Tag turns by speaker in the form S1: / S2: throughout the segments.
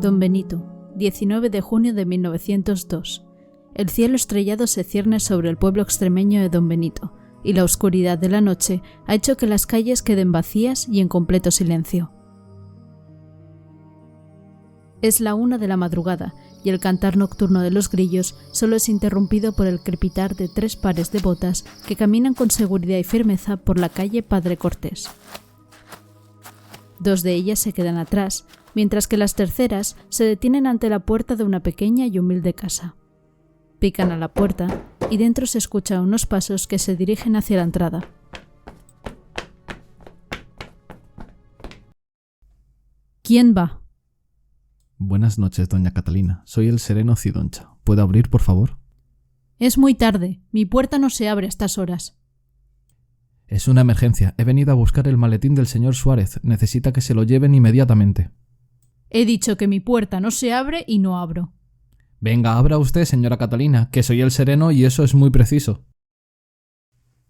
S1: Don Benito, 19 de junio de 1902. El cielo estrellado se cierne sobre el pueblo extremeño de Don Benito, y la oscuridad de la noche ha hecho que las calles queden vacías y en completo silencio. Es la 1 de la madrugada, y el cantar nocturno de los grillos solo es interrumpido por el crepitar de 3 pares de botas que caminan con seguridad y firmeza por la calle Padre Cortés. 2 de ellas se quedan atrás, mientras que las terceras se detienen ante la puerta de una pequeña y humilde casa. Pican a la puerta y dentro se escuchan unos pasos que se dirigen hacia la entrada. ¿Quién va?
S2: Buenas noches, doña Catalina. Soy el sereno Cidoncha. ¿Puedo abrir, por favor?
S1: Es muy tarde. Mi puerta no se abre a estas horas.
S2: Es una emergencia. He venido a buscar el maletín del señor Suárez. Necesita que se lo lleven inmediatamente.
S1: He dicho que mi puerta no se abre y no abro.
S2: Venga, abra usted, señora Catalina, que soy el sereno y eso es muy preciso.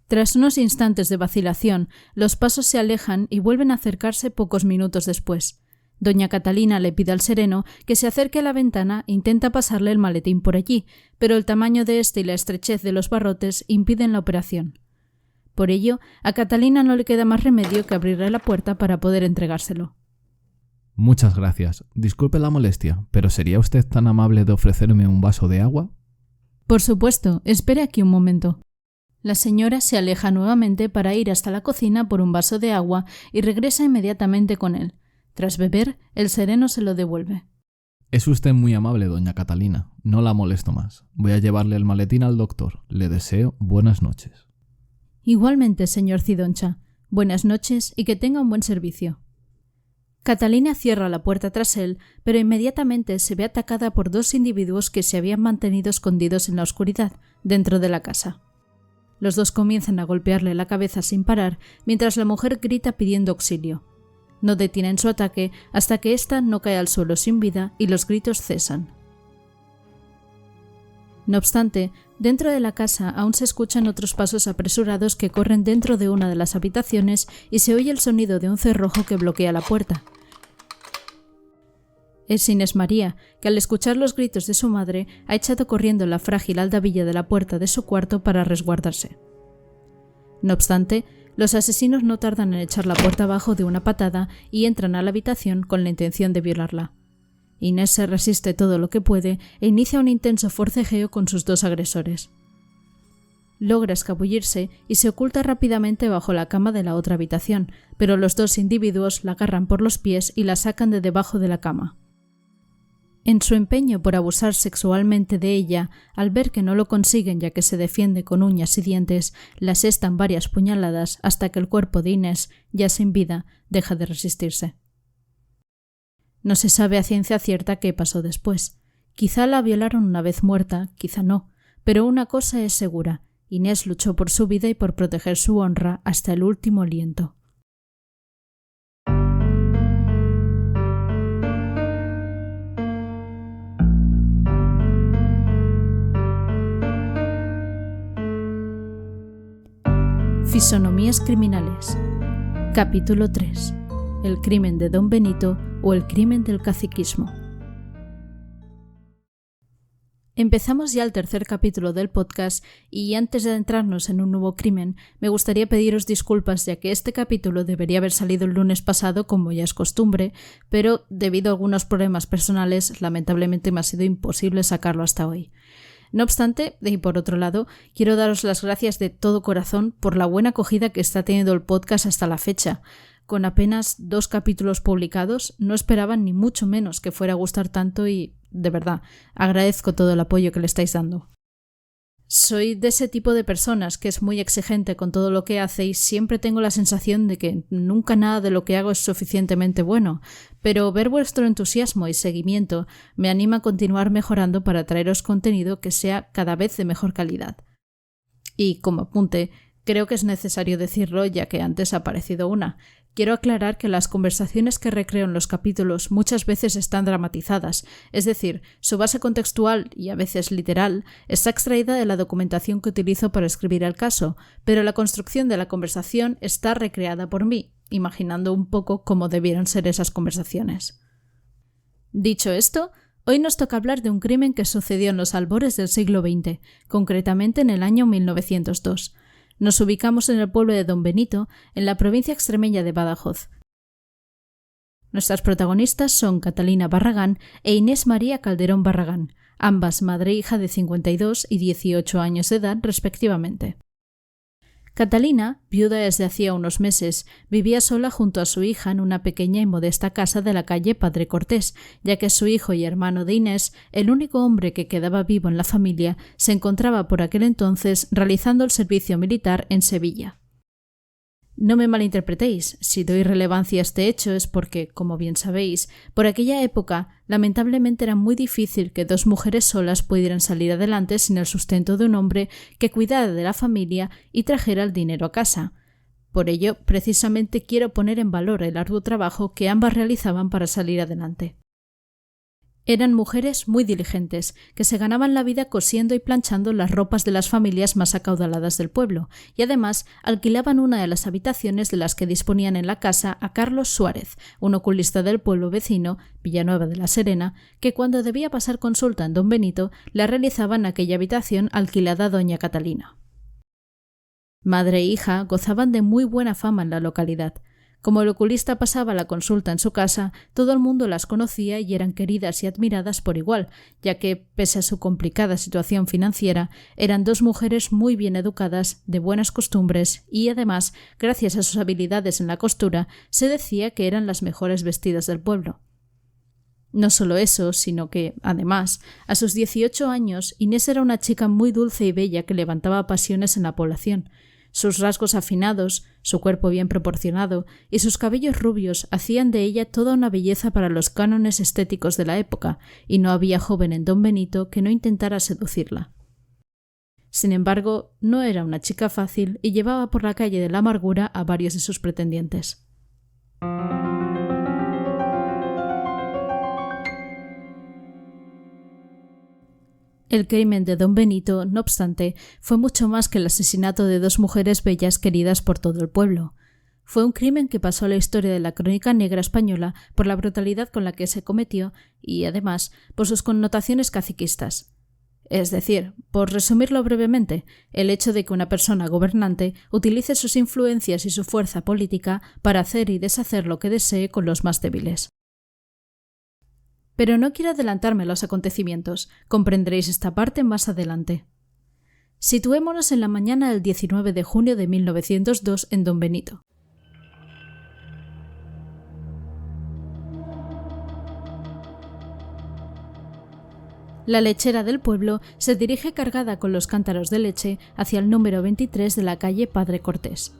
S1: Tras unos instantes de vacilación, los pasos se alejan y vuelven a acercarse pocos minutos después. Doña Catalina le pide al sereno que se acerque a la ventana e intenta pasarle el maletín por allí, pero el tamaño de este y la estrechez de los barrotes impiden la operación. Por ello, a Catalina no le queda más remedio que abrirle la puerta para poder entregárselo.
S2: Muchas gracias. Disculpe la molestia, pero ¿sería usted tan amable de ofrecerme un vaso de agua?
S1: Por supuesto, espere aquí un momento. La señora se aleja nuevamente para ir hasta la cocina por un vaso de agua y regresa inmediatamente con él. Tras beber, el sereno se lo devuelve.
S2: Es usted muy amable, doña Catalina. No la molesto más. Voy a llevarle el maletín al doctor. Le deseo buenas noches.
S1: Igualmente, señor Cidoncha. Buenas noches y que tenga un buen servicio. Catalina cierra la puerta tras él, pero inmediatamente se ve atacada por 2 individuos que se habían mantenido escondidos en la oscuridad, dentro de la casa. Los 2 comienzan a golpearle la cabeza sin parar, mientras la mujer grita pidiendo auxilio. No detienen su ataque hasta que ésta no cae al suelo sin vida y los gritos cesan. No obstante, dentro de la casa aún se escuchan otros pasos apresurados que corren dentro de una de las habitaciones y se oye el sonido de un cerrojo que bloquea la puerta. Es Inés María, que al escuchar los gritos de su madre ha echado corriendo la frágil aldabilla de la puerta de su cuarto para resguardarse. No obstante, los asesinos no tardan en echar la puerta abajo de una patada y entran a la habitación con la intención de violarla. Inés se resiste todo lo que puede e inicia un intenso forcejeo con sus 2 agresores. Logra escabullirse y se oculta rápidamente bajo la cama de la otra habitación, pero los 2 individuos la agarran por los pies y la sacan de debajo de la cama. En su empeño por abusar sexualmente de ella, al ver que no lo consiguen ya que se defiende con uñas y dientes, la asestan varias puñaladas hasta que el cuerpo de Inés, ya sin vida, deja de resistirse. No se sabe a ciencia cierta qué pasó después. Quizá la violaron una vez muerta, quizá no, pero una cosa es segura: Inés luchó por su vida y por proteger su honra hasta el último aliento. Fisonomías criminales. Capítulo 3. El crimen de Don Benito o el crimen del caciquismo. Empezamos ya el tercer capítulo del podcast y antes de adentrarnos en un nuevo crimen, me gustaría pediros disculpas ya que este capítulo debería haber salido el lunes pasado como ya es costumbre, pero debido a algunos problemas personales, lamentablemente me ha sido imposible sacarlo hasta hoy. No obstante, y por otro lado, quiero daros las gracias de todo corazón por la buena acogida que está teniendo el podcast hasta la fecha. Con apenas 2 capítulos publicados, no esperaban ni mucho menos que fuera a gustar tanto y, de verdad, agradezco todo el apoyo que le estáis dando. Soy de ese tipo de personas que es muy exigente con todo lo que hace y siempre tengo la sensación de que nunca nada de lo que hago es suficientemente bueno, pero ver vuestro entusiasmo y seguimiento me anima a continuar mejorando para traeros contenido que sea cada vez de mejor calidad. Y como apunte, creo que es necesario decirlo ya que antes ha aparecido una. Quiero aclarar que las conversaciones que recreo en los capítulos muchas veces están dramatizadas, es decir, su base contextual y a veces literal está extraída de la documentación que utilizo para escribir el caso, pero la construcción de la conversación está recreada por mí, imaginando un poco cómo debieran ser esas conversaciones. Dicho esto, hoy nos toca hablar de un crimen que sucedió en los albores del siglo XX, concretamente en el año 1902. Nos ubicamos en el pueblo de Don Benito, en la provincia extremeña de Badajoz. Nuestras protagonistas son Catalina Barragán e Inés María Calderón Barragán, ambas madre e hija de 52 y 18 años de edad respectivamente. Catalina, viuda desde hacía unos meses, vivía sola junto a su hija en una pequeña y modesta casa de la calle Padre Cortés, ya que su hijo y hermano de Inés, el único hombre que quedaba vivo en la familia, se encontraba por aquel entonces realizando el servicio militar en Sevilla. No me malinterpretéis, si doy relevancia a este hecho es porque, como bien sabéis, por aquella época lamentablemente era muy difícil que dos mujeres solas pudieran salir adelante sin el sustento de un hombre que cuidara de la familia y trajera el dinero a casa. Por ello, precisamente quiero poner en valor el arduo trabajo que ambas realizaban para salir adelante. Eran mujeres muy diligentes, que se ganaban la vida cosiendo y planchando las ropas de las familias más acaudaladas del pueblo, y además alquilaban una de las habitaciones de las que disponían en la casa a Carlos Suárez, un oculista del pueblo vecino, Villanueva de la Serena, que cuando debía pasar consulta en Don Benito, la realizaba en aquella habitación alquilada a doña Catalina. Madre e hija gozaban de muy buena fama en la localidad. Como el oculista pasaba la consulta en su casa, todo el mundo las conocía y eran queridas y admiradas por igual, ya que, pese a su complicada situación financiera, eran dos mujeres muy bien educadas, de buenas costumbres y, además, gracias a sus habilidades en la costura, se decía que eran las mejores vestidas del pueblo. No solo eso, sino que, además, a sus 18 años, Inés era una chica muy dulce y bella que levantaba pasiones en la población. Sus rasgos afinados, su cuerpo bien proporcionado y sus cabellos rubios hacían de ella toda una belleza para los cánones estéticos de la época, y no había joven en Don Benito que no intentara seducirla. Sin embargo, no era una chica fácil y llevaba por la calle de la amargura a varios de sus pretendientes. El crimen de Don Benito, no obstante, fue mucho más que el asesinato de dos mujeres bellas queridas por todo el pueblo. Fue un crimen que pasó a la historia de la crónica negra española por la brutalidad con la que se cometió y, además, por sus connotaciones caciquistas. Es decir, por resumirlo brevemente, el hecho de que una persona gobernante utilice sus influencias y su fuerza política para hacer y deshacer lo que desee con los más débiles. Pero no quiero adelantarme a los acontecimientos, comprenderéis esta parte más adelante. Situémonos en la mañana del 19 de junio de 1902 en Don Benito. La lechera del pueblo se dirige cargada con los cántaros de leche hacia el número 23 de la calle Padre Cortés.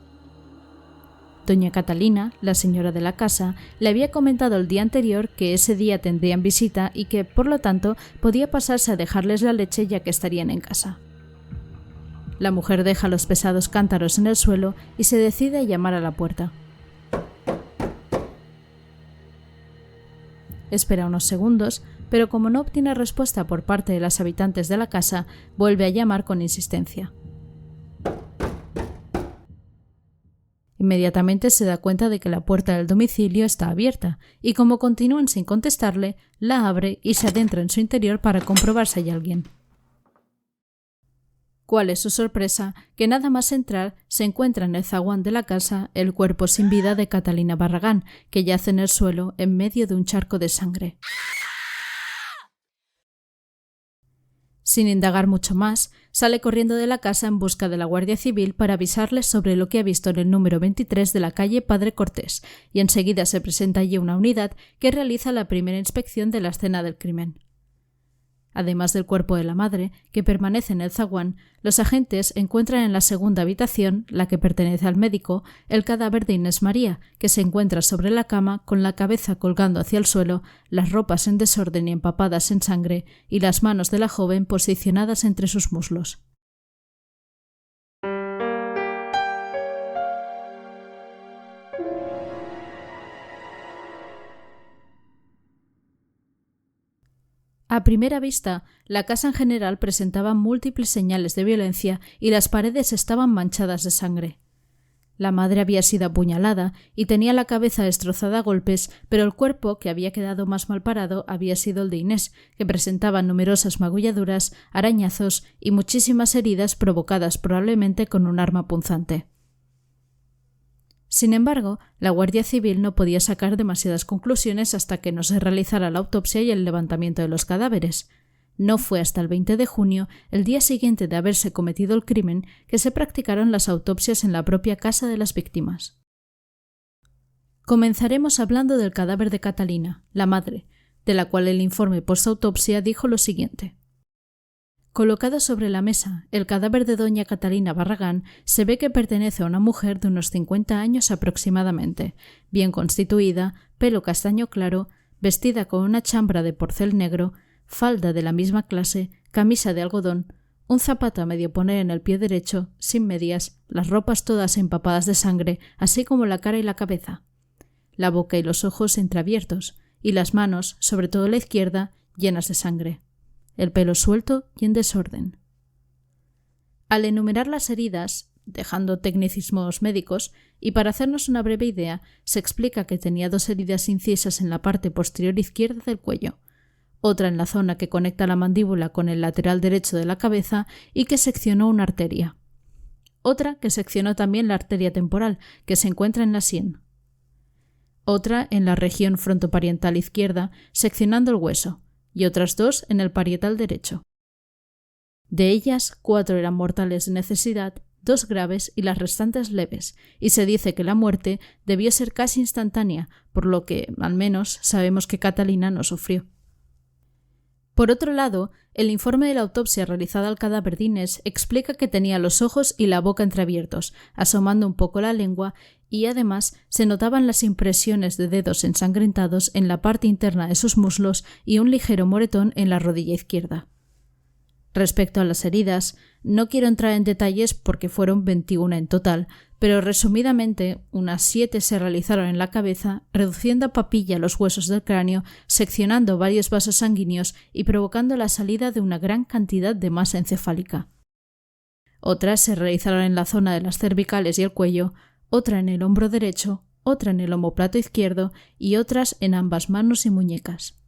S1: Doña Catalina, la señora de la casa, le había comentado el día anterior que ese día tendrían visita y que, por lo tanto, podía pasarse a dejarles la leche ya que estarían en casa. La mujer deja los pesados cántaros en el suelo y se decide a llamar a la puerta. Espera unos segundos, pero como no obtiene respuesta por parte de las habitantes de la casa, vuelve a llamar con insistencia. Inmediatamente se da cuenta de que la puerta del domicilio está abierta y como continúan sin contestarle, la abre y se adentra en su interior para comprobar si hay alguien. ¿Cuál es su sorpresa? Que nada más entrar se encuentra en el zaguán de la casa el cuerpo sin vida de Catalina Barragán, que yace en el suelo en medio de un charco de sangre. Sin indagar mucho más, sale corriendo de la casa en busca de la Guardia Civil para avisarles sobre lo que ha visto en el número 23 de la calle Padre Cortés, y enseguida se presenta allí una unidad que realiza la primera inspección de la escena del crimen. Además del cuerpo de la madre, que permanece en el zaguán, los agentes encuentran en la segunda habitación, la que pertenece al médico, el cadáver de Inés María, que se encuentra sobre la cama con la cabeza colgando hacia el suelo, las ropas en desorden y empapadas en sangre, y las manos de la joven posicionadas entre sus muslos. A primera vista, la casa en general presentaba múltiples señales de violencia y las paredes estaban manchadas de sangre. La madre había sido apuñalada y tenía la cabeza destrozada a golpes, pero el cuerpo, que había quedado más mal parado, había sido el de Inés, que presentaba numerosas magulladuras, arañazos y muchísimas heridas provocadas probablemente con un arma punzante. Sin embargo, la Guardia Civil no podía sacar demasiadas conclusiones hasta que no se realizara la autopsia y el levantamiento de los cadáveres. No fue hasta el 20 de junio, el día siguiente de haberse cometido el crimen, que se practicaron las autopsias en la propia casa de las víctimas. Comenzaremos hablando del cadáver de Catalina, la madre, de la cual el informe postautopsia dijo lo siguiente. Colocado sobre la mesa, el cadáver de doña Catalina Barragán se ve que pertenece a una mujer de unos 50 años aproximadamente, bien constituida, pelo castaño claro, vestida con una chambra de porcel negro, falda de la misma clase, camisa de algodón, un zapato a medio poner en el pie derecho, sin medias, las ropas todas empapadas de sangre, así como la cara y la cabeza, la boca y los ojos entreabiertos, y las manos, sobre todo la izquierda, llenas de sangre, el pelo suelto y en desorden. Al enumerar las heridas, dejando tecnicismos médicos, y para hacernos una breve idea, se explica que tenía 2 heridas incisas en la parte posterior izquierda del cuello, otra en la zona que conecta la mandíbula con el lateral derecho de la cabeza y que seccionó una arteria. Otra que seccionó también la arteria temporal, que se encuentra en la sien. Otra en la región frontoparietal izquierda, seccionando el hueso, y otras 2 en el parietal derecho. De ellas, 4 eran mortales de necesidad, 2 graves y las restantes leves, y se dice que la muerte debió ser casi instantánea, por lo que, al menos, sabemos que Catalina no sufrió. Por otro lado, el informe de la autopsia realizada al cadáver de Inés explica que tenía los ojos y la boca entreabiertos, asomando un poco la lengua, y además se notaban las impresiones de dedos ensangrentados en la parte interna de sus muslos y un ligero moretón en la rodilla izquierda. Respecto a las heridas, no quiero entrar en detalles porque fueron 21 en total, pero resumidamente unas 7 se realizaron en la cabeza, reduciendo a papilla los huesos del cráneo, seccionando varios vasos sanguíneos y provocando la salida de una gran cantidad de masa encefálica. Otras se realizaron en la zona de las cervicales y el cuello, otra en el hombro derecho, otra en el omóplato izquierdo y otras en ambas manos y muñecas.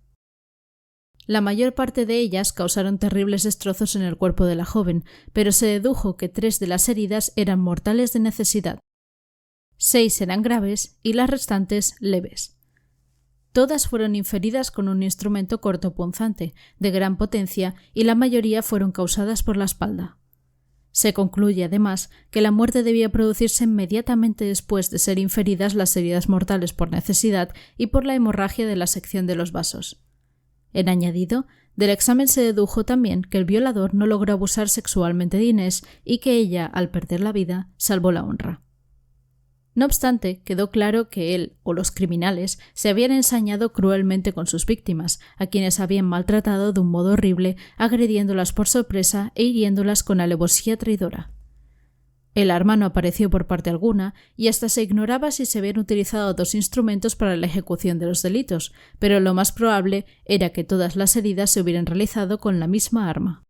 S1: La mayor parte de ellas causaron terribles destrozos en el cuerpo de la joven, pero se dedujo que 3 de las heridas eran mortales de necesidad. 6 eran graves y las restantes leves. Todas fueron inferidas con un instrumento cortopunzante, de gran potencia, y la mayoría fueron causadas por la espalda. Se concluye, además, que la muerte debía producirse inmediatamente después de ser inferidas las heridas mortales por necesidad y por la hemorragia de la sección de los vasos. En añadido, del examen se dedujo también que el violador no logró abusar sexualmente de Inés y que ella, al perder la vida, salvó la honra. No obstante, quedó claro que él o los criminales se habían ensañado cruelmente con sus víctimas, a quienes habían maltratado de un modo horrible, agrediéndolas por sorpresa e hiriéndolas con alevosía traidora. El arma no apareció por parte alguna y hasta se ignoraba si se habían utilizado 2 instrumentos para la ejecución de los delitos, pero lo más probable era que todas las heridas se hubieran realizado con la misma arma.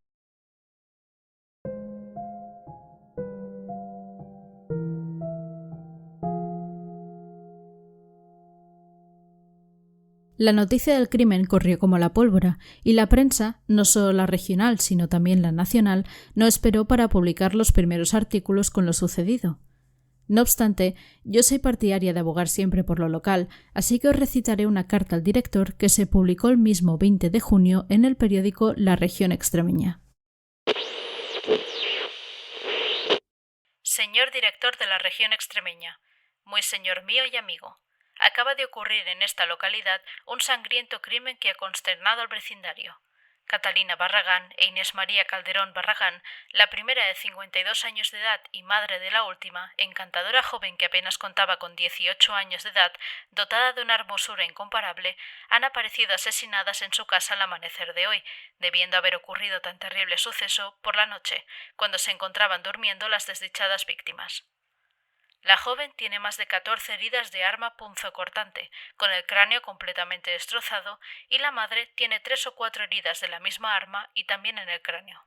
S1: La noticia del crimen corrió como la pólvora, y la prensa, no solo la regional sino también la nacional, no esperó para publicar los primeros artículos con lo sucedido. No obstante, yo soy partidaria de abogar siempre por lo local, así que os recitaré una carta al director que se publicó el mismo 20 de junio en el periódico La Región Extremeña.
S3: Señor director de la Región Extremeña, muy señor mío y amigo. Acaba de ocurrir en esta localidad un sangriento crimen que ha consternado al vecindario. Catalina Barragán e Inés María Calderón Barragán, la primera de 52 años de edad y madre de la última, encantadora joven que apenas contaba con 18 años de edad, dotada de una hermosura incomparable, han aparecido asesinadas en su casa al amanecer de hoy, debiendo haber ocurrido tan terrible suceso por la noche, cuando se encontraban durmiendo las desdichadas víctimas. La joven tiene más de 14 heridas de arma punzocortante, con el cráneo completamente destrozado, y la madre tiene 3 o 4 heridas de la misma arma y también en el cráneo.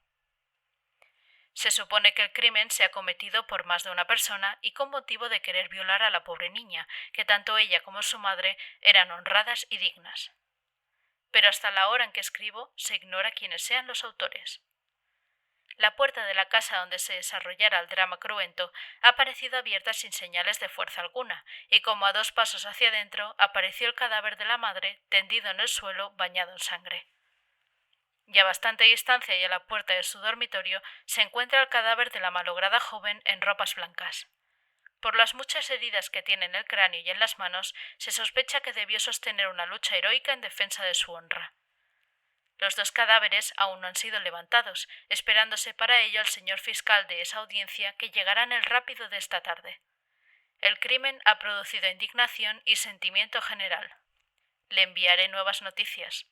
S3: Se supone que el crimen se ha cometido por más de una persona y con motivo de querer violar a la pobre niña, que tanto ella como su madre eran honradas y dignas. Pero hasta la hora en que escribo se ignora quiénes sean los autores. La puerta de la casa donde se desarrollara el drama cruento ha aparecido abierta sin señales de fuerza alguna, y como a 2 pasos hacia adentro apareció el cadáver de la madre tendido en el suelo bañado en sangre. Y a bastante distancia y a la puerta de su dormitorio se encuentra el cadáver de la malograda joven en ropas blancas. Por las muchas heridas que tiene en el cráneo y en las manos, se sospecha que debió sostener una lucha heroica en defensa de su honra. Los 2 cadáveres aún no han sido levantados, esperándose para ello al señor fiscal de esa audiencia que llegará en el rápido de esta tarde. El crimen ha producido indignación y sentimiento general. Le enviaré nuevas noticias.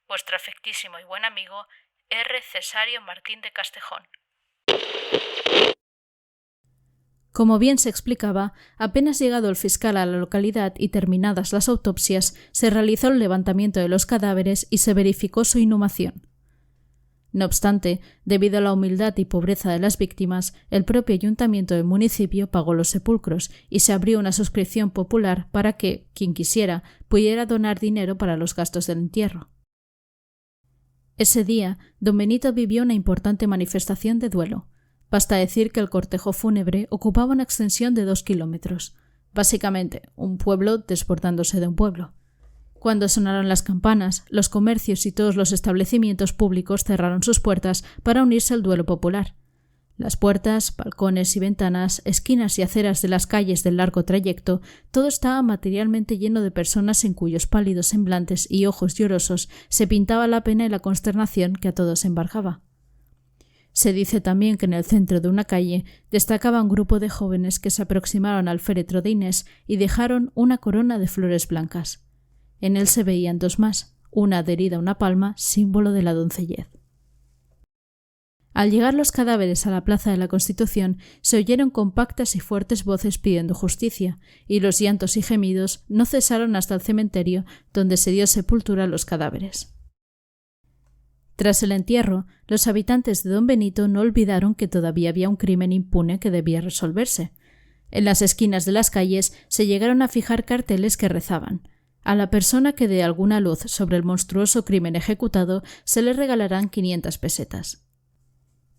S3: Vuestro afectísimo y buen amigo, R. Cesario Martín de Castejón.
S1: Como bien se explicaba, apenas llegado el fiscal a la localidad y terminadas las autopsias, se realizó el levantamiento de los cadáveres y se verificó su inhumación. No obstante, debido a la humildad y pobreza de las víctimas, el propio ayuntamiento del municipio pagó los sepulcros y se abrió una suscripción popular para que, quien quisiera, pudiera donar dinero para los gastos del entierro. Ese día, don Benito vivió una importante manifestación de duelo. Basta decir que el cortejo fúnebre ocupaba una extensión de 2 kilómetros. Básicamente, un pueblo desbordándose de un pueblo. Cuando sonaron las campanas, los comercios y todos los establecimientos públicos cerraron sus puertas para unirse al duelo popular. Las puertas, balcones y ventanas, esquinas y aceras de las calles del largo trayecto, todo estaba materialmente lleno de personas en cuyos pálidos semblantes y ojos llorosos se pintaba la pena y la consternación que a todos embargaba. Se dice también que en el centro de una calle destacaba un grupo de jóvenes que se aproximaron al féretro de Inés y dejaron una corona de flores blancas. En él se veían 2 más, una adherida a una palma, símbolo de la doncellez. Al llegar los cadáveres a la Plaza de la Constitución, se oyeron compactas y fuertes voces pidiendo justicia, y los llantos y gemidos no cesaron hasta el cementerio, donde se dio sepultura a los cadáveres. Tras el entierro, los habitantes de Don Benito no olvidaron que todavía había un crimen impune que debía resolverse. En las esquinas de las calles se llegaron a fijar carteles que rezaban: a la persona que dé alguna luz sobre el monstruoso crimen ejecutado se le regalarán 500 pesetas.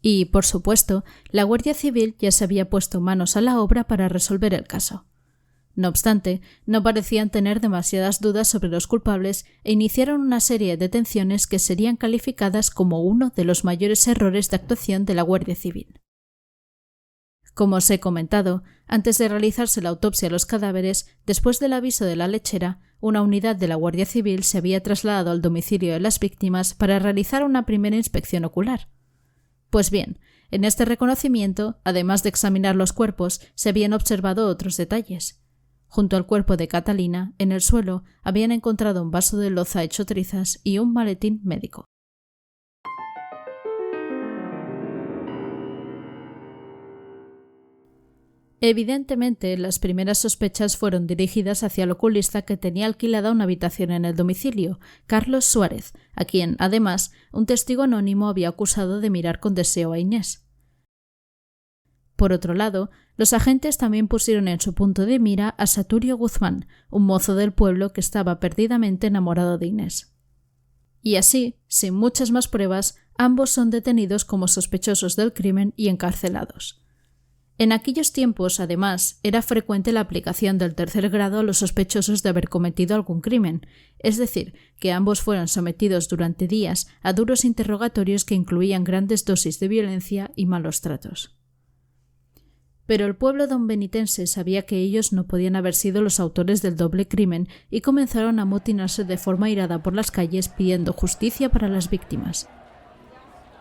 S1: Y, por supuesto, la Guardia Civil ya se había puesto manos a la obra para resolver el caso. No obstante, no parecían tener demasiadas dudas sobre los culpables e iniciaron una serie de detenciones que serían calificadas como uno de los mayores errores de actuación de la Guardia Civil. Como os he comentado, antes de realizarse la autopsia a los cadáveres, después del aviso de la lechera, una unidad de la Guardia Civil se había trasladado al domicilio de las víctimas para realizar una primera inspección ocular. Pues bien, en este reconocimiento, además de examinar los cuerpos, se habían observado otros detalles. Junto al cuerpo de Catalina, en el suelo, habían encontrado un vaso de loza hecho trizas y un maletín médico. Evidentemente, las primeras sospechas fueron dirigidas hacia el oculista que tenía alquilada una habitación en el domicilio, Carlos Suárez, a quien, además, un testigo anónimo había acusado de mirar con deseo a Inés. Por otro lado, los agentes también pusieron en su punto de mira a Saturio Guzmán, un mozo del pueblo que estaba perdidamente enamorado de Inés. Y así, sin muchas más pruebas, ambos son detenidos como sospechosos del crimen y encarcelados. En aquellos tiempos, además, era frecuente la aplicación del 3er grado a los sospechosos de haber cometido algún crimen, es decir, que ambos fueron sometidos durante días a duros interrogatorios que incluían grandes dosis de violencia y malos tratos. Pero el pueblo donbenitense sabía que ellos no podían haber sido los autores del doble crimen y comenzaron a amotinarse de forma airada por las calles pidiendo justicia para las víctimas.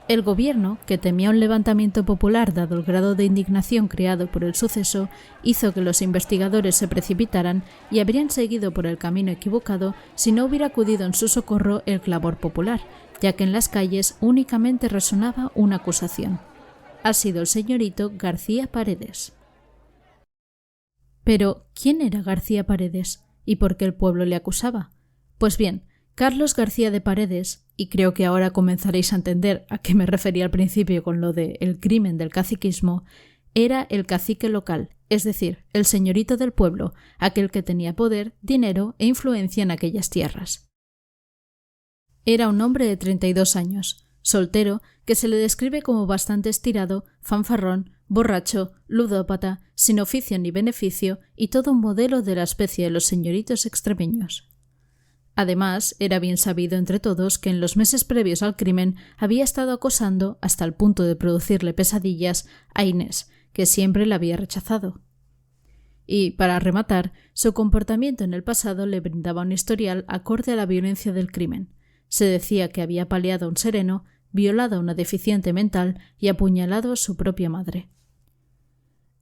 S1: El gobierno, que temía un levantamiento popular dado el grado de indignación creado por el suceso, hizo que los investigadores se precipitaran y habrían seguido por el camino equivocado si no hubiera acudido en su socorro el clamor popular, ya que en las calles únicamente resonaba una acusación: ha sido el señorito García Paredes. Pero, ¿quién era García Paredes? ¿Y por qué el pueblo le acusaba? Pues bien, Carlos García de Paredes, y creo que ahora comenzaréis a entender a qué me refería al principio con lo de el crimen del caciquismo, era el cacique local, es decir, el señorito del pueblo, aquel que tenía poder, dinero e influencia en aquellas tierras. Era un hombre de 32 años, soltero, que se le describe como bastante estirado, fanfarrón, borracho, ludópata, sin oficio ni beneficio y todo un modelo de la especie de los señoritos extremeños. Además, era bien sabido entre todos que en los meses previos al crimen había estado acosando, hasta el punto de producirle pesadillas, a Inés, que siempre la había rechazado. Y, para rematar, su comportamiento en el pasado le brindaba un historial acorde a la violencia del crimen. Se decía que había apaleado a un sereno, violado a una deficiente mental y apuñalado a su propia madre.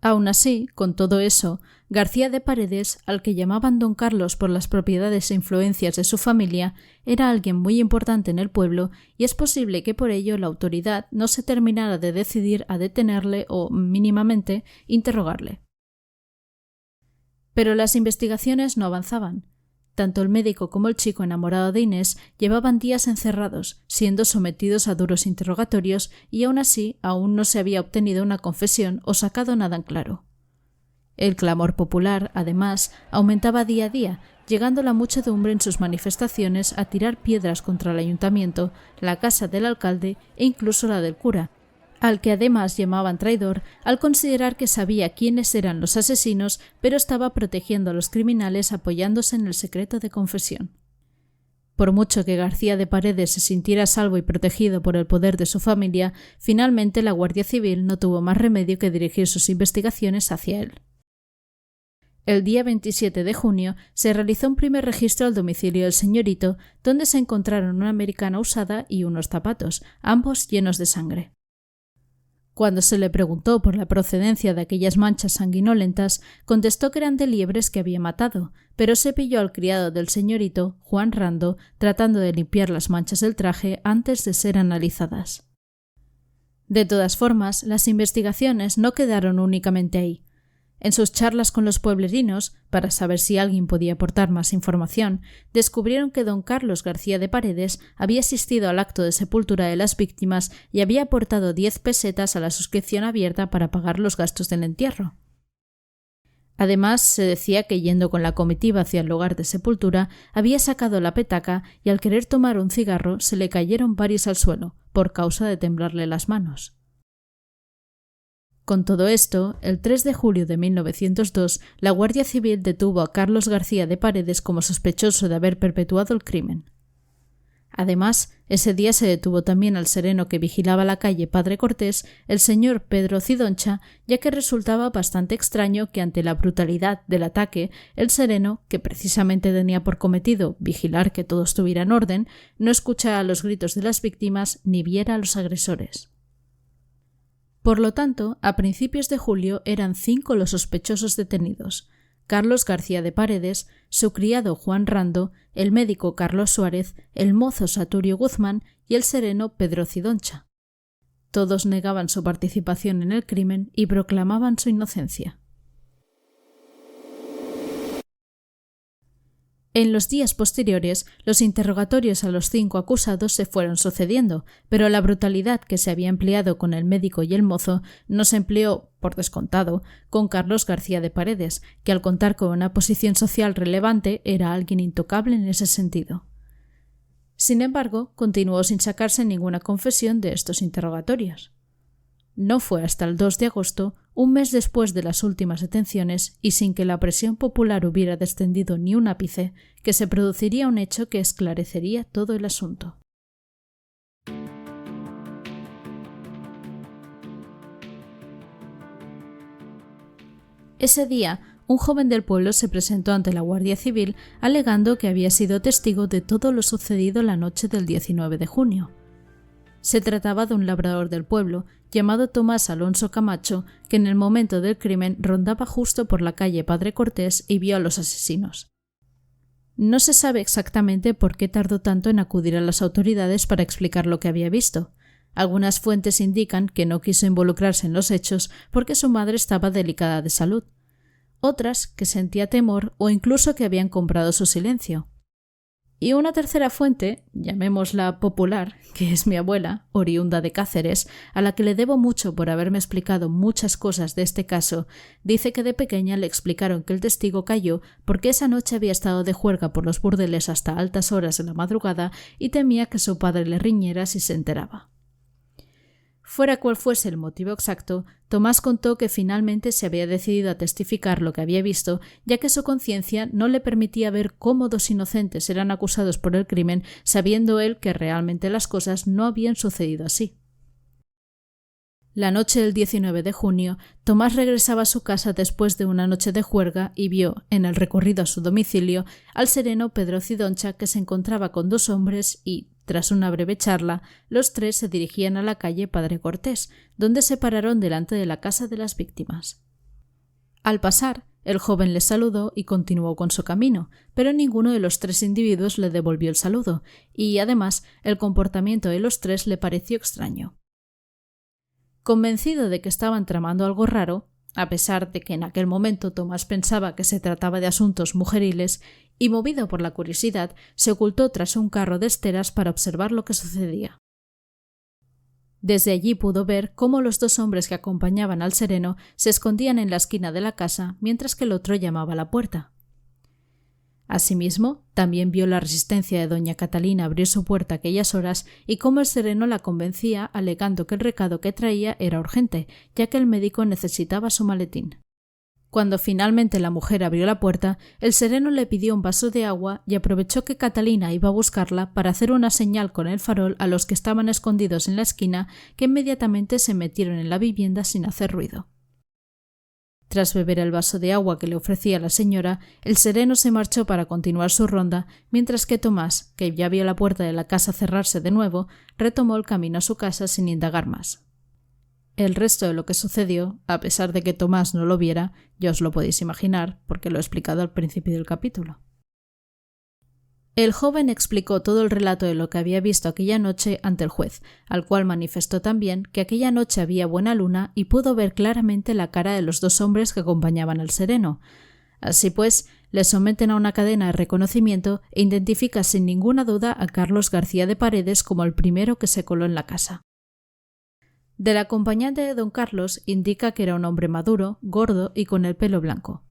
S1: Aun así, con todo eso, García de Paredes, al que llamaban Don Carlos por las propiedades e influencias de su familia, era alguien muy importante en el pueblo y es posible que por ello la autoridad no se terminara de decidir a detenerle o, mínimamente, interrogarle. Pero las investigaciones no avanzaban. Tanto el médico como el chico enamorado de Inés llevaban días encerrados, siendo sometidos a duros interrogatorios y aún así aún no se había obtenido una confesión o sacado nada en claro. El clamor popular, además, aumentaba día a día, llegando la muchedumbre en sus manifestaciones a tirar piedras contra el ayuntamiento, la casa del alcalde e incluso la del cura, al que además llamaban traidor al considerar que sabía quiénes eran los asesinos, pero estaba protegiendo a los criminales apoyándose en el secreto de confesión. Por mucho que García de Paredes se sintiera salvo y protegido por el poder de su familia, finalmente la Guardia Civil no tuvo más remedio que dirigir sus investigaciones hacia él. El día 27 de junio se realizó un primer registro al domicilio del señorito, donde se encontraron una americana usada y unos zapatos, ambos llenos de sangre. Cuando se le preguntó por la procedencia de aquellas manchas sanguinolentas, contestó que eran de liebres que había matado, pero se pilló al criado del señorito, Juan Rando, tratando de limpiar las manchas del traje antes de ser analizadas. De todas formas, las investigaciones no quedaron únicamente ahí. En sus charlas con los pueblerinos, para saber si alguien podía aportar más información, descubrieron que don Carlos García de Paredes había asistido al acto de sepultura de las víctimas y había aportado 10 pesetas a la suscripción abierta para pagar los gastos del entierro. Además, se decía que yendo con la comitiva hacia el lugar de sepultura, había sacado la petaca y al querer tomar un cigarro se le cayeron varios al suelo, por causa de temblarle las manos. Con todo esto, el 3 de julio de 1902, la Guardia Civil detuvo a Carlos García de Paredes como sospechoso de haber perpetuado el crimen. Además, ese día se detuvo también al sereno que vigilaba la calle Padre Cortés, el señor Pedro Cidoncha, ya que resultaba bastante extraño que ante la brutalidad del ataque, el sereno, que precisamente tenía por cometido vigilar que todo estuviera en orden, no escuchara los gritos de las víctimas ni viera a los agresores. Por lo tanto, a principios de julio eran 5 los sospechosos detenidos: Carlos García de Paredes, su criado Juan Rando, el médico Carlos Suárez, el mozo Saturio Guzmán y el sereno Pedro Cidoncha. Todos negaban su participación en el crimen y proclamaban su inocencia. En los días posteriores, los interrogatorios a los 5 acusados se fueron sucediendo, pero la brutalidad que se había empleado con el médico y el mozo no se empleó, por descontado, con Carlos García de Paredes, que al contar con una posición social relevante era alguien intocable en ese sentido. Sin embargo, continuó sin sacarse ninguna confesión de estos interrogatorios. No fue hasta el 2 de agosto, un mes después de las últimas detenciones y sin que la presión popular hubiera descendido ni un ápice, que se produciría un hecho que esclarecería todo el asunto. Ese día, un joven del pueblo se presentó ante la Guardia Civil alegando que había sido testigo de todo lo sucedido la noche del 19 de junio. Se trataba de un labrador del pueblo, llamado Tomás Alonso Camacho, que en el momento del crimen rondaba justo por la calle Padre Cortés y vio a los asesinos. No se sabe exactamente por qué tardó tanto en acudir a las autoridades para explicar lo que había visto. Algunas fuentes indican que no quiso involucrarse en los hechos porque su madre estaba delicada de salud. Otras que sentía temor o incluso que habían comprado su silencio. Y una tercera fuente, llamémosla popular, que es mi abuela, oriunda de Cáceres, a la que le debo mucho por haberme explicado muchas cosas de este caso, dice que de pequeña le explicaron que el testigo cayó porque esa noche había estado de juerga por los burdeles hasta altas horas de la madrugada y temía que su padre le riñera si se enteraba. Fuera cual fuese el motivo exacto, Tomás contó que finalmente se había decidido a testificar lo que había visto, ya que su conciencia no le permitía ver cómo dos inocentes eran acusados por el crimen, sabiendo él que realmente las cosas no habían sucedido así. La noche del 19 de junio, Tomás regresaba a su casa después de una noche de juerga y vio, en el recorrido a su domicilio, al sereno Pedro Cidoncha, que se encontraba con dos hombres y, tras una breve charla, los tres se dirigían a la calle Padre Cortés, donde se pararon delante de la casa de las víctimas. Al pasar, el joven les saludó y continuó con su camino, pero ninguno de los tres individuos le devolvió el saludo, y además el comportamiento de los tres le pareció extraño. Convencido de que estaban tramando algo raro, a pesar de que en aquel momento Tomás pensaba que se trataba de asuntos mujeriles, y movido por la curiosidad, se ocultó tras un carro de esteras para observar lo que sucedía. Desde allí pudo ver cómo los dos hombres que acompañaban al sereno se escondían en la esquina de la casa mientras que el otro llamaba a la puerta. Asimismo, también vio la resistencia de doña Catalina a abrir su puerta a aquellas horas y cómo el sereno la convencía alegando que el recado que traía era urgente, ya que el médico necesitaba su maletín. Cuando finalmente la mujer abrió la puerta, el sereno le pidió un vaso de agua y aprovechó que Catalina iba a buscarla para hacer una señal con el farol a los que estaban escondidos en la esquina, que inmediatamente se metieron en la vivienda sin hacer ruido. Tras beber el vaso de agua que le ofrecía la señora, el sereno se marchó para continuar su ronda, mientras que Tomás, que ya vio la puerta de la casa cerrarse de nuevo, retomó el camino a su casa sin indagar más. El resto de lo que sucedió, a pesar de que Tomás no lo viera, ya os lo podéis imaginar, porque lo he explicado al principio del capítulo. El joven explicó todo el relato de lo que había visto aquella noche ante el juez, al cual manifestó también que aquella noche había buena luna y pudo ver claramente la cara de los dos hombres que acompañaban al sereno. Así pues, le someten a una cadena de reconocimiento e identifica sin ninguna duda a Carlos García de Paredes como el primero que se coló en la casa. Del acompañante de don Carlos indica que era un hombre maduro, gordo y con el pelo blanco.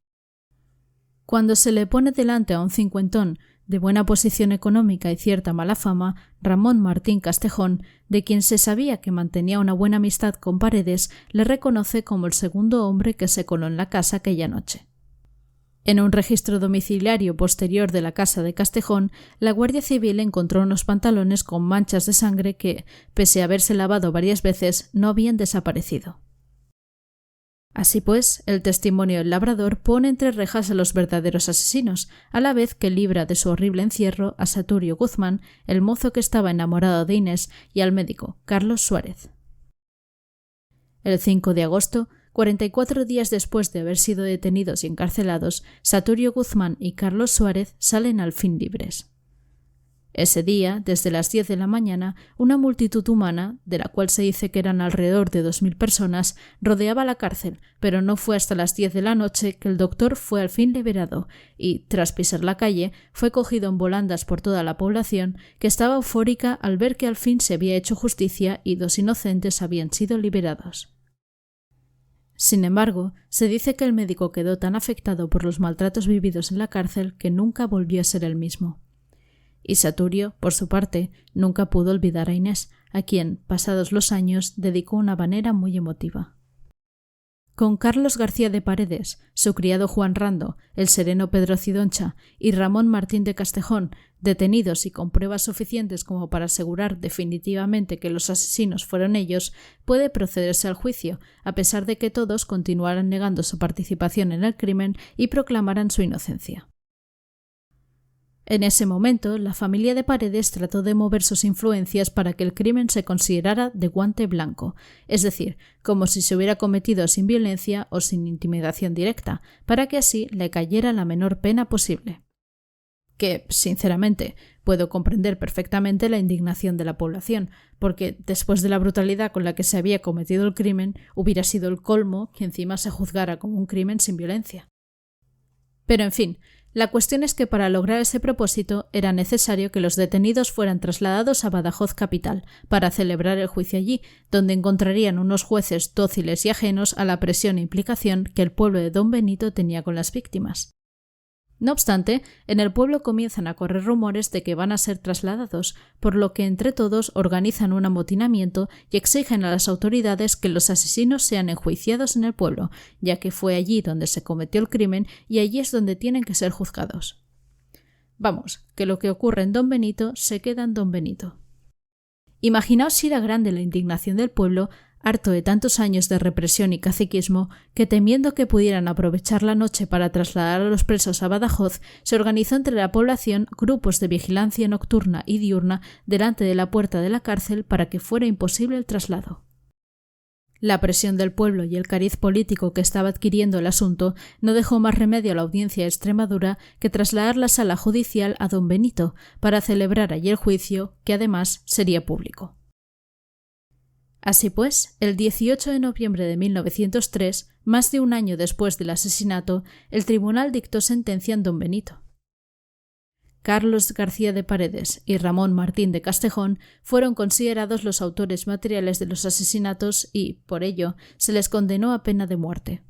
S1: Cuando se le pone delante a un cincuentón de buena posición económica y cierta mala fama, Ramón Martín Castejón, de quien se sabía que mantenía una buena amistad con Paredes, le reconoce como el segundo hombre que se coló en la casa aquella noche. En un registro domiciliario posterior de la casa de Castejón, la Guardia Civil encontró unos pantalones con manchas de sangre que, pese a haberse lavado varias veces, no habían desaparecido. Así pues, el testimonio del labrador pone entre rejas a los verdaderos asesinos, a la vez que libra de su horrible encierro a Saturio Guzmán, el mozo que estaba enamorado de Inés, y al médico, Carlos Suárez. El 5 de agosto, 44 días después de haber sido detenidos y encarcelados, Saturio Guzmán y Carlos Suárez salen al fin libres. Ese día, desde las 10 de la mañana, una multitud humana, de la cual se dice que eran alrededor de 2000 personas, rodeaba la cárcel, pero no fue hasta las 10 de la noche que el doctor fue al fin liberado y, tras pisar la calle, fue cogido en volandas por toda la población, que estaba eufórica al ver que al fin se había hecho justicia y dos inocentes habían sido liberados. Sin embargo, se dice que el médico quedó tan afectado por los maltratos vividos en la cárcel que nunca volvió a ser el mismo. Y Saturio, por su parte, nunca pudo olvidar a Inés, a quien, pasados los años, dedicó una habanera muy emotiva. Con Carlos García de Paredes, su criado Juan Rando, el sereno Pedro Cidoncha y Ramón Martín de Castejón, detenidos y con pruebas suficientes como para asegurar definitivamente que los asesinos fueron ellos, puede procederse al juicio, a pesar de que todos continuaran negando su participación en el crimen y proclamaran su inocencia. En ese momento, la familia de Paredes trató de mover sus influencias para que el crimen se considerara de guante blanco, es decir, como si se hubiera cometido sin violencia o sin intimidación directa, para que así le cayera la menor pena posible. Que, sinceramente, puedo comprender perfectamente la indignación de la población, porque después de la brutalidad con la que se había cometido el crimen, hubiera sido el colmo que encima se juzgara como un crimen sin violencia. Pero, en fin, La cuestión es que para lograr ese propósito era necesario que los detenidos fueran trasladados a Badajoz capital para celebrar el juicio allí, donde encontrarían unos jueces dóciles y ajenos a la presión e implicación que el pueblo de Don Benito tenía con las víctimas. No obstante, en el pueblo comienzan a correr rumores de que van a ser trasladados, por lo que entre todos organizan un amotinamiento y exigen a las autoridades que los asesinos sean enjuiciados en el pueblo, ya que fue allí donde se cometió el crimen y allí es donde tienen que ser juzgados. Vamos, que lo que ocurre en Don Benito se queda en Don Benito. Imaginaos si era grande la indignación del pueblo, harto de tantos años de represión y caciquismo, que temiendo que pudieran aprovechar la noche para trasladar a los presos a Badajoz, se organizó entre la población grupos de vigilancia nocturna y diurna delante de la puerta de la cárcel para que fuera imposible el traslado. La presión del pueblo y el cariz político que estaba adquiriendo el asunto no dejó más remedio a la Audiencia de Extremadura que trasladar la sala judicial a Don Benito para celebrar allí el juicio, que además sería público. Así pues, el 18 de noviembre de 1903, más de un año después del asesinato, el tribunal dictó sentencia en Don Benito. Carlos García de Paredes y Ramón Martín de Castejón fueron considerados los autores materiales de los asesinatos y, por ello, se les condenó a pena de muerte.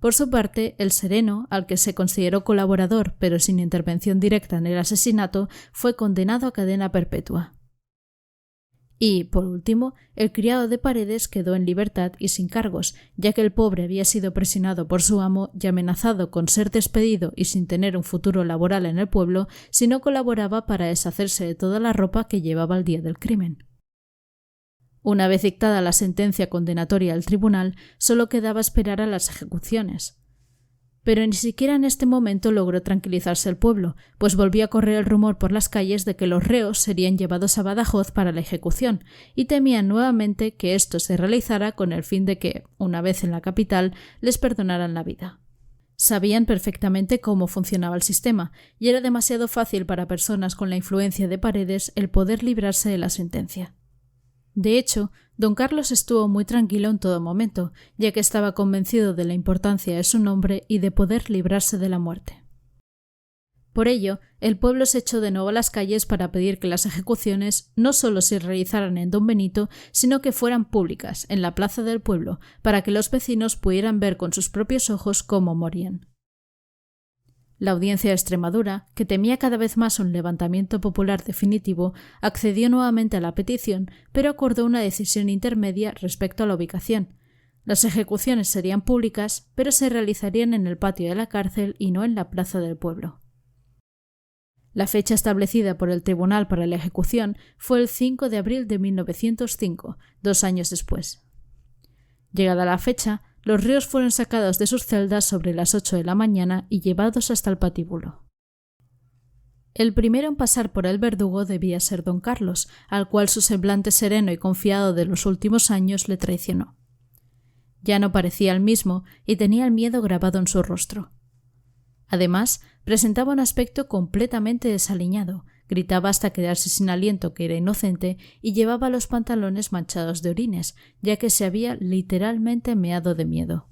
S1: Por su parte, el Sereno, al que se consideró colaborador pero sin intervención directa en el asesinato, fue condenado a cadena perpetua. Y, por último, el criado de Paredes quedó en libertad y sin cargos, ya que el pobre había sido presionado por su amo y amenazado con ser despedido y sin tener un futuro laboral en el pueblo si no colaboraba para deshacerse de toda la ropa que llevaba al día del crimen. Una vez dictada la sentencia condenatoria del tribunal, solo quedaba esperar a las ejecuciones. Pero ni siquiera en este momento logró tranquilizarse el pueblo, pues volvió a correr el rumor por las calles de que los reos serían llevados a Badajoz para la ejecución, y temían nuevamente que esto se realizara con el fin de que, una vez en la capital, les perdonaran la vida. Sabían perfectamente cómo funcionaba el sistema, y era demasiado fácil para personas con la influencia de Paredes el poder librarse de la sentencia. De hecho, don Carlos estuvo muy tranquilo en todo momento, ya que estaba convencido de la importancia de su nombre y de poder librarse de la muerte. Por ello, el pueblo se echó de nuevo a las calles para pedir que las ejecuciones no solo se realizaran en Don Benito, sino que fueran públicas, en la plaza del pueblo, para que los vecinos pudieran ver con sus propios ojos cómo morían. La Audiencia de Extremadura, que temía cada vez más un levantamiento popular definitivo, accedió nuevamente a la petición, pero acordó una decisión intermedia respecto a la ubicación. Las ejecuciones serían públicas, pero se realizarían en el patio de la cárcel y no en la plaza del pueblo. La fecha establecida por el tribunal para la ejecución fue el 5 de abril de 1905, 2 años después. Llegada la fecha, los reos fueron sacados de sus celdas sobre las 8 de la mañana y llevados hasta el patíbulo. El primero en pasar por el verdugo debía ser don Carlos, al cual su semblante sereno y confiado de los últimos años le traicionó. Ya no parecía el mismo y tenía el miedo grabado en su rostro. Además, presentaba un aspecto completamente desaliñado, gritaba hasta quedarse sin aliento que era inocente y llevaba los pantalones manchados de orines, ya que se había literalmente meado de miedo.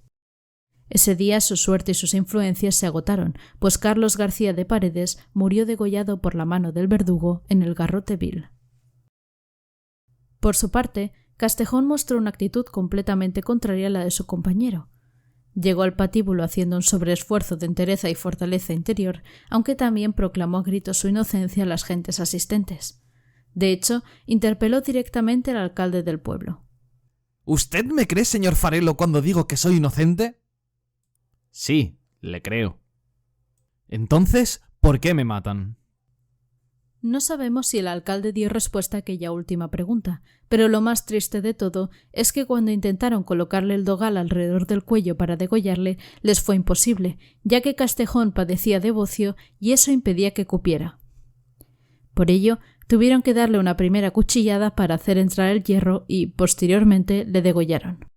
S1: Ese día su suerte y sus influencias se agotaron, pues Carlos García de Paredes murió degollado por la mano del verdugo en el garrote vil. Por su parte, Castejón mostró una actitud completamente contraria a la de su compañero. Llegó al patíbulo haciendo un sobreesfuerzo de entereza y fortaleza interior, aunque también proclamó a gritos su inocencia a las gentes asistentes. De hecho, interpeló directamente al alcalde del pueblo.
S2: ¿Usted me cree, señor Farelo, cuando digo que soy inocente?
S4: Sí, le creo.
S2: Entonces, ¿por qué me matan?
S1: No sabemos si el alcalde dio respuesta a aquella última pregunta, pero lo más triste de todo es que cuando intentaron colocarle el dogal alrededor del cuello para degollarle, les fue imposible, ya que Castejón padecía de bocio y eso impedía que cupiera. Por ello, tuvieron que darle una primera cuchillada para hacer entrar el hierro y, posteriormente, le degollaron.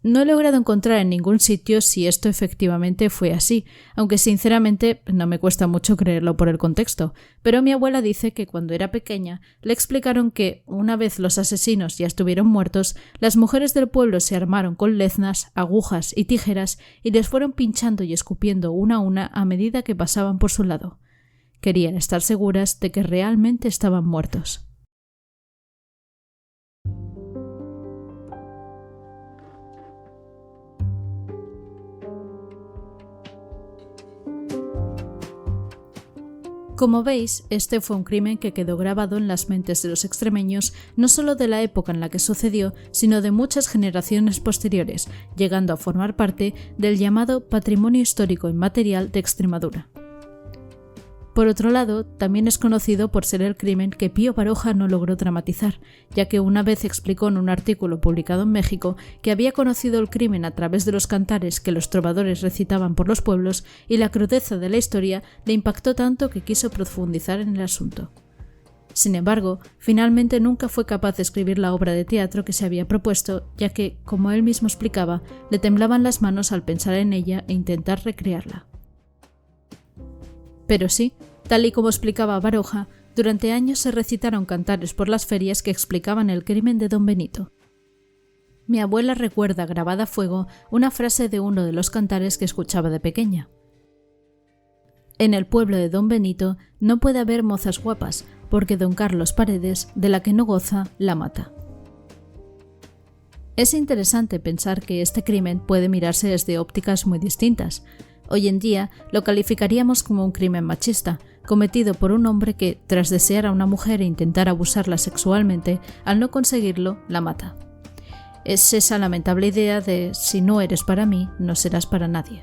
S1: No he logrado encontrar en ningún sitio si esto efectivamente fue así, aunque sinceramente no me cuesta mucho creerlo por el contexto, pero mi abuela dice que cuando era pequeña le explicaron que, una vez los asesinos ya estuvieron muertos, las mujeres del pueblo se armaron con leznas, agujas y tijeras y les fueron pinchando y escupiendo una a una a medida que pasaban por su lado. Querían estar seguras de que realmente estaban muertos. Como veis, este fue un crimen que quedó grabado en las mentes de los extremeños no solo de la época en la que sucedió, sino de muchas generaciones posteriores, llegando a formar parte del llamado Patrimonio Histórico Inmaterial de Extremadura. Por otro lado, también es conocido por ser el crimen que Pío Baroja no logró dramatizar, ya que una vez explicó en un artículo publicado en México que había conocido el crimen a través de los cantares que los trovadores recitaban por los pueblos y la crudeza de la historia le impactó tanto que quiso profundizar en el asunto. Sin embargo, finalmente nunca fue capaz de escribir la obra de teatro que se había propuesto, ya que, como él mismo explicaba, le temblaban las manos al pensar en ella e intentar recrearla. Pero sí, tal y como explicaba Baroja, durante años se recitaron cantares por las ferias que explicaban el crimen de Don Benito. Mi abuela recuerda grabada a fuego una frase de uno de los cantares que escuchaba de pequeña. En el pueblo de Don Benito no puede haber mozas guapas, porque Don Carlos Paredes, de la que no goza, la mata. Es interesante pensar que este crimen puede mirarse desde ópticas muy distintas. Hoy en día lo calificaríamos como un crimen machista, cometido por un hombre que, tras desear a una mujer e intentar abusarla sexualmente, al no conseguirlo, la mata. Es esa lamentable idea de si no eres para mí, no serás para nadie.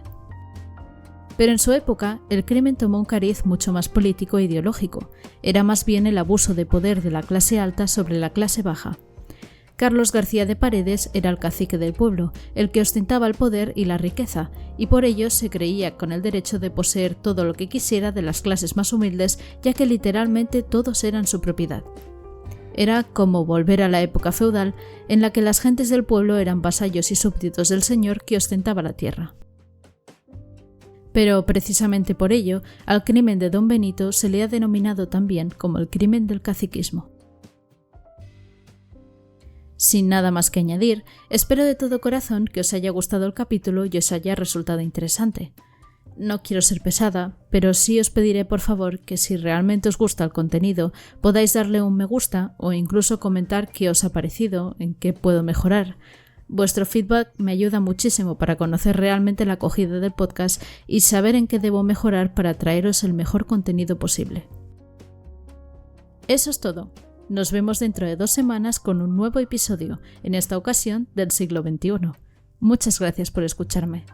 S1: Pero en su época, el crimen tomó un cariz mucho más político e ideológico. Era más bien el abuso de poder de la clase alta sobre la clase baja. Carlos García de Paredes era el cacique del pueblo, el que ostentaba el poder y la riqueza, y por ello se creía con el derecho de poseer todo lo que quisiera de las clases más humildes, ya que literalmente todos eran su propiedad. Era como volver a la época feudal, en la que las gentes del pueblo eran vasallos y súbditos del señor que ostentaba la tierra. Pero precisamente por ello, al crimen de Don Benito se le ha denominado también como el crimen del caciquismo. Sin nada más que añadir, espero de todo corazón que os haya gustado el capítulo y os haya resultado interesante. No quiero ser pesada, pero sí os pediré por favor que si realmente os gusta el contenido podáis darle un me gusta o incluso comentar qué os ha parecido, en qué puedo mejorar. Vuestro feedback me ayuda muchísimo para conocer realmente la acogida del podcast y saber en qué debo mejorar para traeros el mejor contenido posible. Eso es todo. Nos vemos dentro de 2 semanas con un nuevo episodio, en esta ocasión del siglo XXI. Muchas gracias por escucharme.